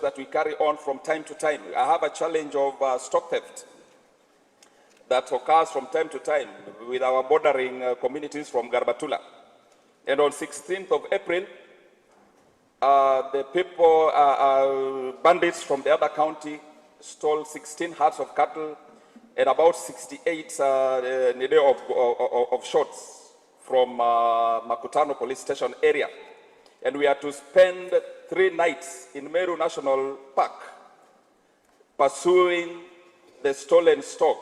that we carry on from time to time. I have a challenge of stock theft that occurs from time to time with our bordering communities from Garbatula. And on 16th of April, the people, bandits from the other county, stole 16 herds of cattle and about 68 of shots from Makutano police station area. And we had to spend 3 nights in Meru National Park pursuing the stolen stock.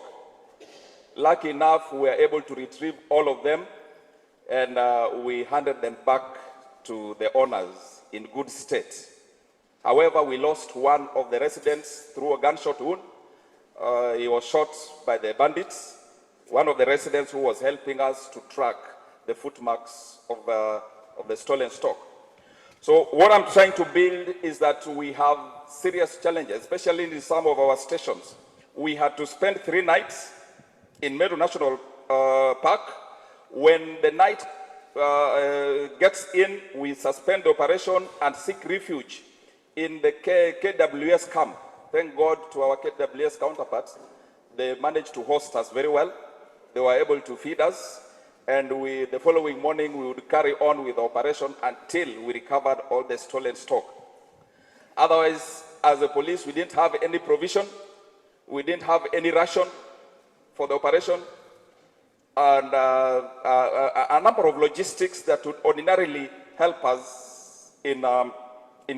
Lucky enough, we were able to retrieve all of them, and we handed them back to the owners in good state. However, we lost one of the residents through a gunshot wound. He was shot by the bandits, one of the residents who was helping us to track the footmarks of the stolen stock. So what I'm trying to build is that we have serious challenges, especially in some of our stations. We had to spend 3 nights in Meru National Park. When the night gets in, we suspend the operation and seek refuge in the KWS camp. Thank God to our KWS counterparts. They managed to host us very well. They were able to feed us. And the following morning, we would carry on with the operation until we recovered all the stolen stock. Otherwise, as a police, we didn't have any provision. We didn't have any ration for the operation. And a number of logistics that would ordinarily help us in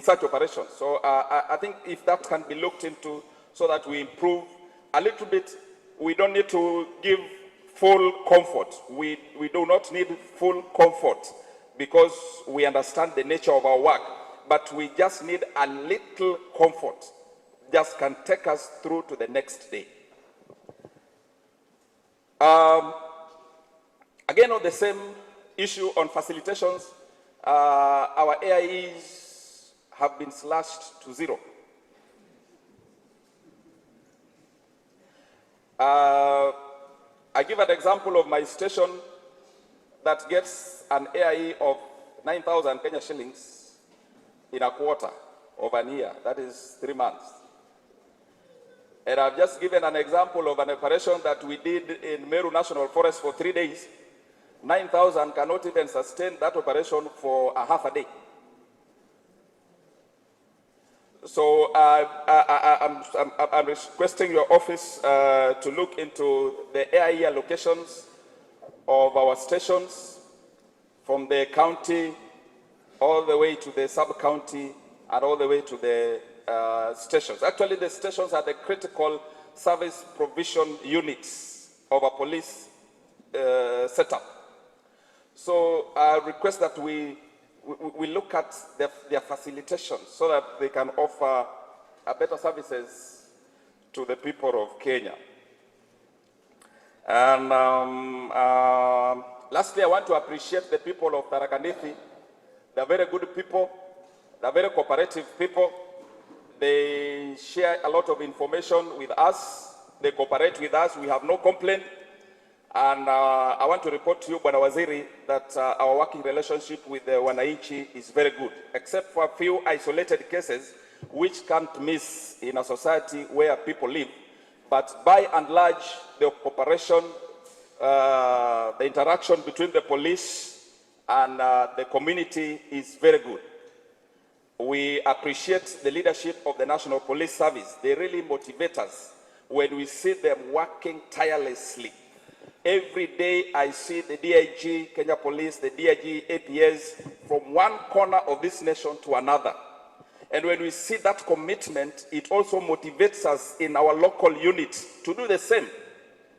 such operations. So I think if that can be looked into so that we improve a little bit, we don't need to give full comfort. We do not need full comfort because we understand the nature of our work, but we just need a little comfort. Just can take us through to the next day. Again, on the same issue on facilitations, our AIEs have been slashed to 0. I give an example of my station that gets an AIE of 9,000 Kenya shillings in a quarter of an year. That is 3 months. And I've just given an example of an operation that we did in Meru National Forest for 3 days. 9,000 cannot even sustain that operation for a half a day. So I'm requesting your office to look into the AIE allocations of our stations from the county all the way to the sub-county and all the way to the stations. Actually, the stations are the critical service provision units of a police setup. So I request that we look at their facilitation so that they can offer better services to the people of Kenya. And lastly, I want to appreciate the people of Tharaka-Nithi. They're very good people. They're very cooperative people. They share a lot of information with us. They cooperate with us. We have no complaint. And I want to report to you, Bwana Waziri, that our working relationship with the Wananchi is very good, except for a few isolated cases which can't miss in a society where people live. But by and large, the cooperation, the interaction between the police and the community is very good. We appreciate the leadership of the National Police Service. They really motivate us when we see them working tirelessly. Every day I see the DIG, Kenya Police, the DIG, APS, from one corner of this nation to another. And when we see that commitment, it also motivates us in our local units to do the same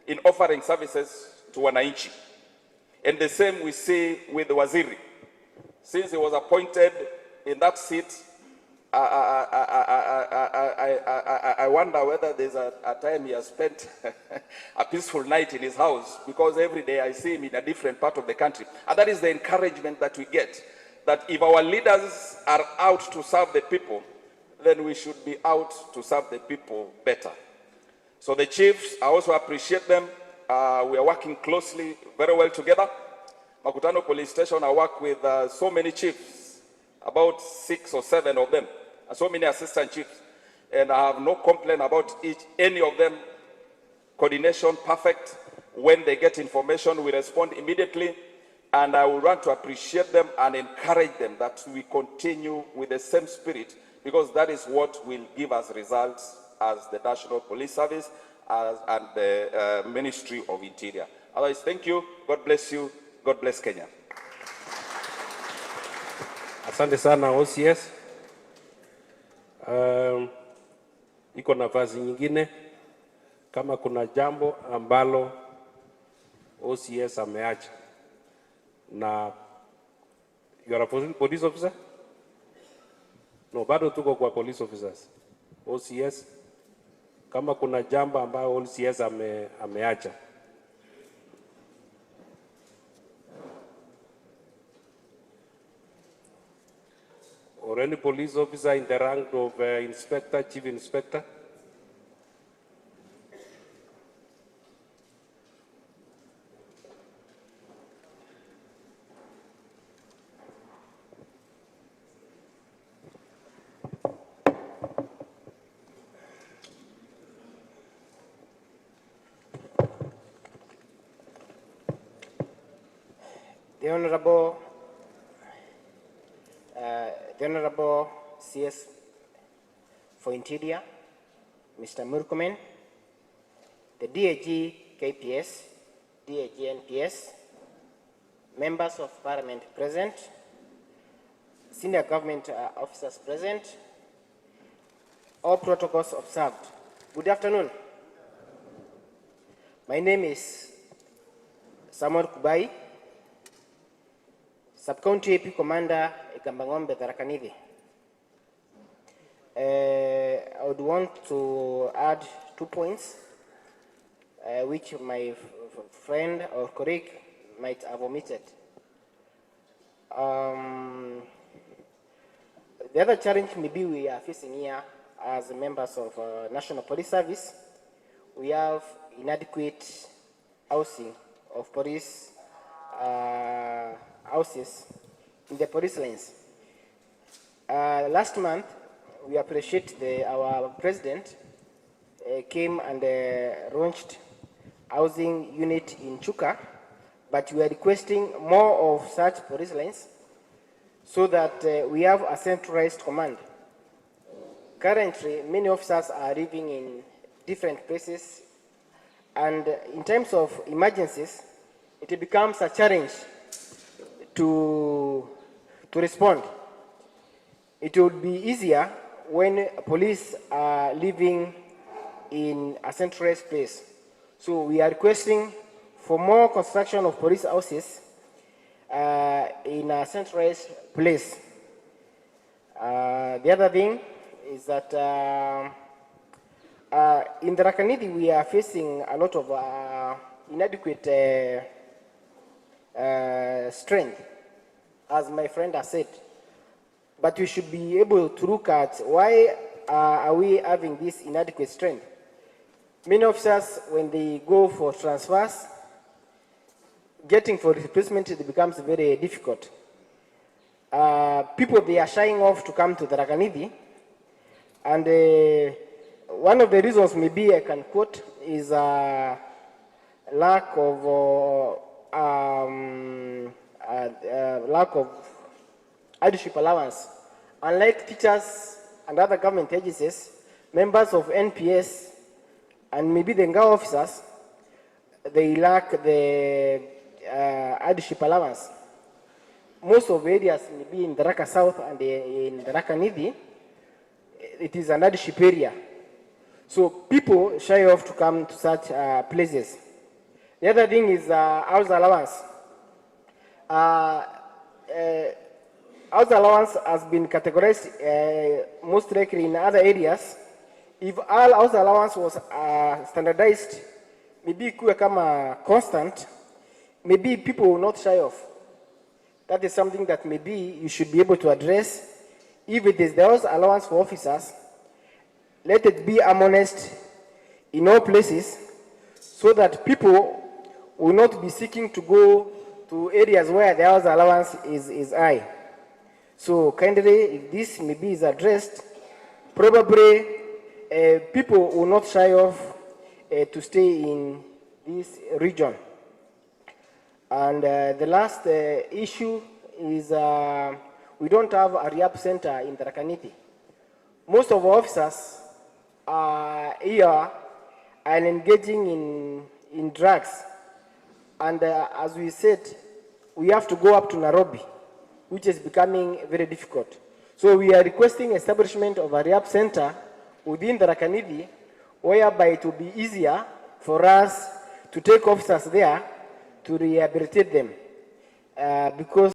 in offering services to Wananchi. And the same we see with Waziri. Since he was appointed in that seat, I wonder whether there's a time he has spent a peaceful night in his house, because every day I see him in a different part of the country. And that is the encouragement that we get, that if our leaders are out to serve the people, then we should be out to serve the people better. So the chiefs, I also appreciate them. We are working closely, very well together. Makutano Police Station, I work with so many chiefs, about 6 or 7 of them. so many assistant chiefs, and I have no complaint about any of them. Coordination perfect. When they get information, we respond immediately. And I would want to appreciate them and encourage them that we continue with the same spirit, because that is what will give us results as the National Police Service and the Ministry of Interior. Otherwise, thank you. God bless you. God bless Kenya. Asante sana OCS. Iko nafasi nyingine kama kuna jambo ambalo OCS ameacha. Na you are a police officer? No, bado tuko kwa police officers. OCS, kama kuna jambo ambayo OCS ameacha. Or any police officer in the rank of inspector, chief inspector? The Honorable CS for Interior, Mr. Murkomen, the DAG KPS, DAG NPS, members of Parliament present, senior government officers present, all protocols observed. Good afternoon. My name is Samuel Kubai, Sub-County AP Commander, Ikambangombe, Tharaka Nithi. I would want to add 2 points, which my friend or colleague might have omitted. The other challenge maybe we are facing here as members of National Police Service, we have inadequate housing of police houses in the police lines. Last month, we appreciate our president came and launched housing unit in Chuka, but we are requesting more of such police lines so that we have a centralized command. Currently, many officers are living in different places, and in terms of emergencies, it becomes a challenge to respond. It would be easier when police are living in a centralized place. So we are requesting for more construction of police houses in a centralized place. The other thing is that in the Tharaka Nithi we are facing a lot of inadequate strength, as my friend has said. But we should be able to look at why are we having this inadequate strength. Many officers, when they go for transfers, getting for replacement, it becomes very difficult. People, they are shying off to come to the Tharaka Nithi, and one of the reasons maybe I can quote is lack of leadership allowance. Unlike teachers and other government agencies, members of NPS and maybe the Ngao officers, they lack the leadership allowance. Most of the areas, maybe in Tharaka South and in Tharaka Nithi, it is an leadership area. So people shy off to come to such places. The other thing is house allowance. House allowance has been categorized most likely in other areas. If all house allowance was standardized, maybe kuwe kama constant, maybe people will not shy off. That is something that maybe you should be able to address. If it is the house allowance for officers, let it be harmonized in all places so that people will not be seeking to go to areas where the house allowance is high. So kindly, if this maybe is addressed, probably people will not shy off to stay in this region. And the last issue is we don't have a rehab center in Tharaka Nithi. Most of our officers are here and engaging in drugs. And as we said, we have to go up to Nairobi, which is becoming very difficult. So we are requesting establishment of a rehab center within the Tharaka Nithi, whereby it will be easier for us to take officers there to rehabilitate them. Because